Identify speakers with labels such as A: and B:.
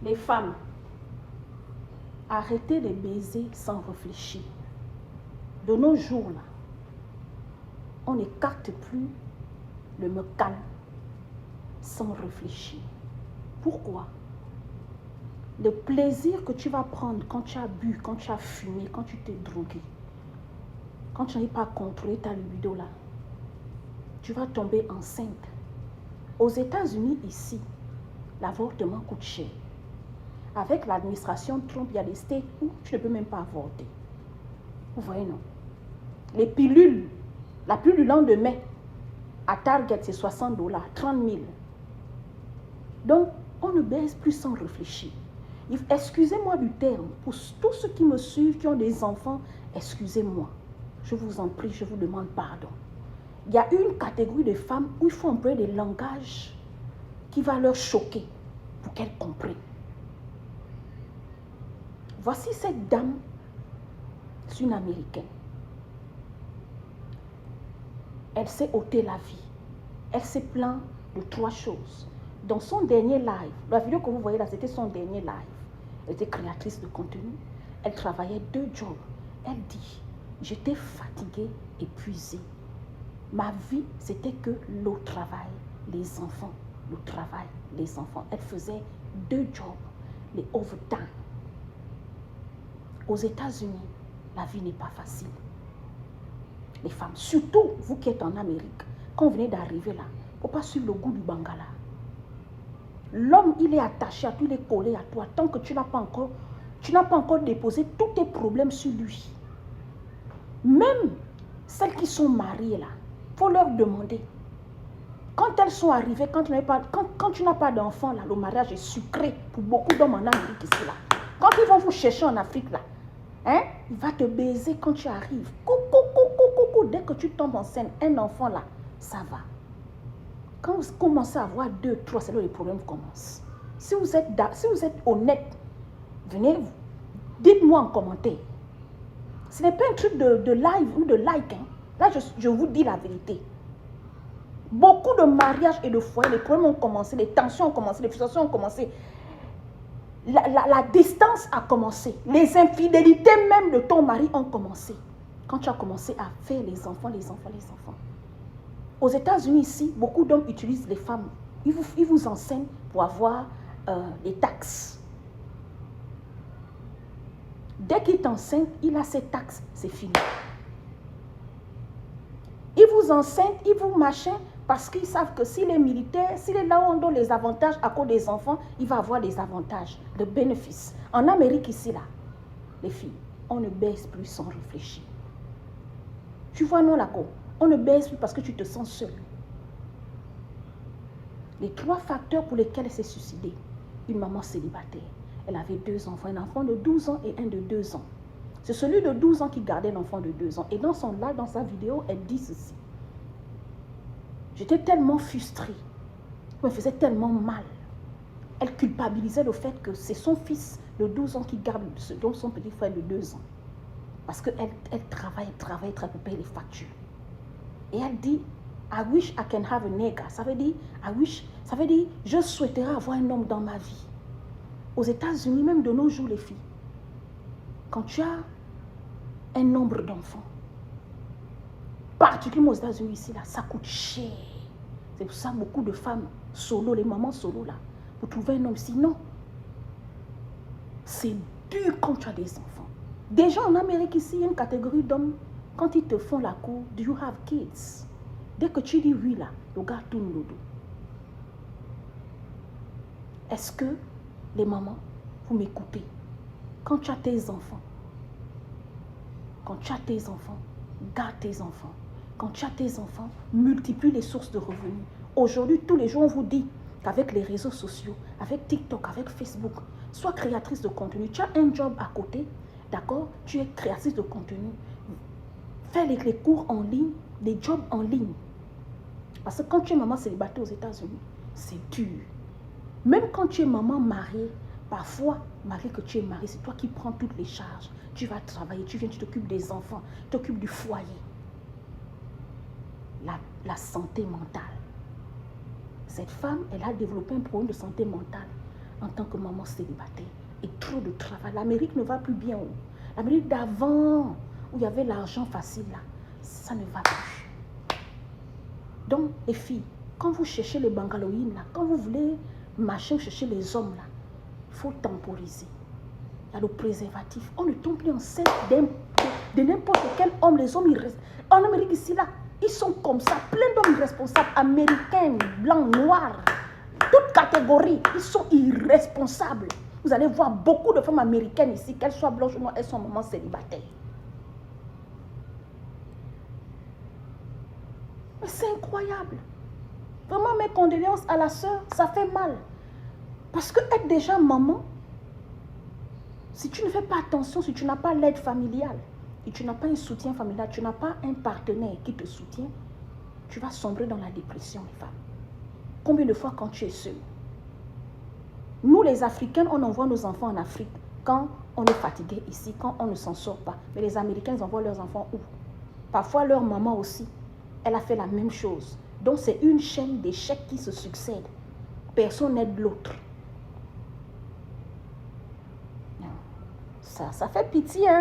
A: Les femmes, arrêtez de baiser sans réfléchir. De nos jours, là, on n'écarte plus le me calme sans réfléchir. Pourquoi? Le plaisir que tu vas prendre quand tu as bu, quand tu as fumé, quand tu t'es drogué, quand tu n'arrives pas à contrôler ta libido là, tu vas tomber enceinte. Aux États-Unis, ici, l'avortement coûte cher. Avec l'administration Trump, il y a des states où tu ne peux même pas avorter. Vous voyez, non? Les pilules, la pilule du lendemain, à Target, c'est 60 $, 30 000. Donc, on ne baise plus sans réfléchir. Excusez-moi du terme, pour tous ceux qui me suivent, qui ont des enfants, excusez-moi. Je vous en prie, je vous demande pardon. Il y a une catégorie de femmes où il faut employer des langages qui va leur choquer pour qu'elles comprennent. Voici cette dame, c'est une Américaine. Elle s'est ôté la vie. Elle s'est plainte de 3 choses. Dans son dernier live, la vidéo que vous voyez là, c'était son dernier live. Elle était créatrice de contenu. Elle travaillait 2 jobs. Elle dit, j'étais fatiguée, épuisée. Ma vie, c'était que le travail, les enfants, le travail, les enfants. Elle faisait 2 jobs, les overtime. Aux États-Unis, la vie n'est pas facile. Les femmes, surtout vous qui êtes en Amérique, quand vous venez d'arriver là, il ne faut pas suivre le goût du bangala. L'homme, il est attaché à toi, il est collé à toi, tant que tu n'as pas encore déposé tous tes problèmes sur lui. Même celles qui sont mariées là, il faut leur demander. Quand elles sont arrivées, quand tu n'as pas d'enfant là, le mariage est sucré pour beaucoup d'hommes en Amérique ici là. Quand ils vont vous chercher en Afrique là, hein, il va te baiser quand tu arrives. Coucou, dès que tu tombes enceinte, un enfant là, ça va. Quand vous commencez à avoir 2, 3, c'est là que les problèmes commencent. Si vous êtes honnête, venez, dites-moi en commentaire. Ce n'est pas un truc de live ou de like. Hein. Là, je vous dis la vérité. Beaucoup de mariages et de foyers, les problèmes ont commencé, les tensions ont commencé, les frustrations ont commencé. La distance a commencé. Les infidélités même de ton mari ont commencé. Quand tu as commencé à faire les enfants. Aux États-Unis, ici, beaucoup d'hommes utilisent les femmes. Ils vous enseignent pour avoir les taxes. Dès qu'il t'enseigne, il a ses taxes, c'est fini. Ils vous enseignent, ils vous machin, parce qu'ils savent que s'il est militaire, s'il est là où on donne les avantages à cause des enfants, il va avoir des avantages, des bénéfices. En Amérique, ici, là, les filles, on ne baisse plus sans réfléchir. Tu vois, non, là, on ne baisse plus parce que tu te sens seul. Les 3 facteurs pour lesquels elle s'est suicidée. Une maman célibataire. Elle avait 2 enfants, un enfant de 12 ans et un de 2 ans. C'est celui de 12 ans qui gardait l'enfant de 2 ans. Et dans son live, dans sa vidéo, elle dit ceci. J'étais tellement frustrée. Ça me faisait tellement mal. Elle culpabilisait le fait que c'est son fils de 12 ans qui garde son petit frère de 2 ans. Parce qu'elle travaille pour payer les factures. Et elle dit, I wish I can have a nigga. Ça veut dire, je souhaiterais avoir un homme dans ma vie. Aux États-Unis, même de nos jours, les filles, quand tu as un nombre d'enfants, particulièrement aux États-Unis, ici, là, ça coûte cher. C'est pour ça beaucoup de femmes solo, les mamans solo, là, pour trouver un homme. Sinon, c'est dur quand tu as des enfants. Déjà en Amérique, ici, il y a une catégorie d'hommes, quand ils te font la cour, do you have kids? Dès que tu dis oui, là, le gars tourne le dos. Est-ce que les mamans, vous m'écoutez? Quand tu as tes enfants, garde tes enfants. Quand tu as tes enfants, multiplie les sources de revenus. Aujourd'hui, tous les jours, on vous dit qu'avec les réseaux sociaux, avec TikTok, avec Facebook, sois créatrice de contenu. Tu as un job à côté, d'accord? Tu es créatrice de contenu. Fais les cours en ligne, les jobs en ligne. Parce que quand tu es maman célibataire aux États-Unis, c'est dur. Même quand tu es maman mariée, parfois, malgré que tu es mariée, c'est toi qui prends toutes les charges. Tu vas travailler, tu viens, tu t'occupes des enfants, tu t'occupes du foyer. La santé mentale. Cette femme, elle a développé un problème de santé mentale en tant que maman célibataire et trop de travail. L'Amérique ne va plus bien. L'Amérique d'avant, où il y avait l'argent facile, là, ça ne va plus. Donc, les filles, quand vous cherchez les bangaloïnes, là, quand vous voulez marcher, chercher les hommes, là, il faut temporiser. Il y a le préservatif. On ne tombe plus enceinte de n'importe quel homme. Les hommes, ils restent. En Amérique, ici, là, ils sont comme ça. Plein d'hommes irresponsables, américains, blancs, noirs, toutes catégories. Ils sont irresponsables. Vous allez voir beaucoup de femmes américaines ici, qu'elles soient blanches ou noires, elles sont maman célibataire. Mais c'est incroyable. Vraiment, mes condoléances à la sœur, ça fait mal. Parce que être déjà maman, si tu ne fais pas attention, si tu n'as pas l'aide familiale, et tu n'as pas un soutien familial, tu n'as pas un partenaire qui te soutient, tu vas sombrer dans la dépression, les femmes. Combien de fois quand tu es seule? Nous, les Africains, on envoie nos enfants en Afrique quand on est fatigué ici, quand on ne s'en sort pas. Mais les Américains, ils envoient leurs enfants où? Parfois, leur maman aussi, elle a fait la même chose. Donc, c'est une chaîne d'échecs qui se succèdent. Personne n'aide l'autre. Ça fait pitié, hein?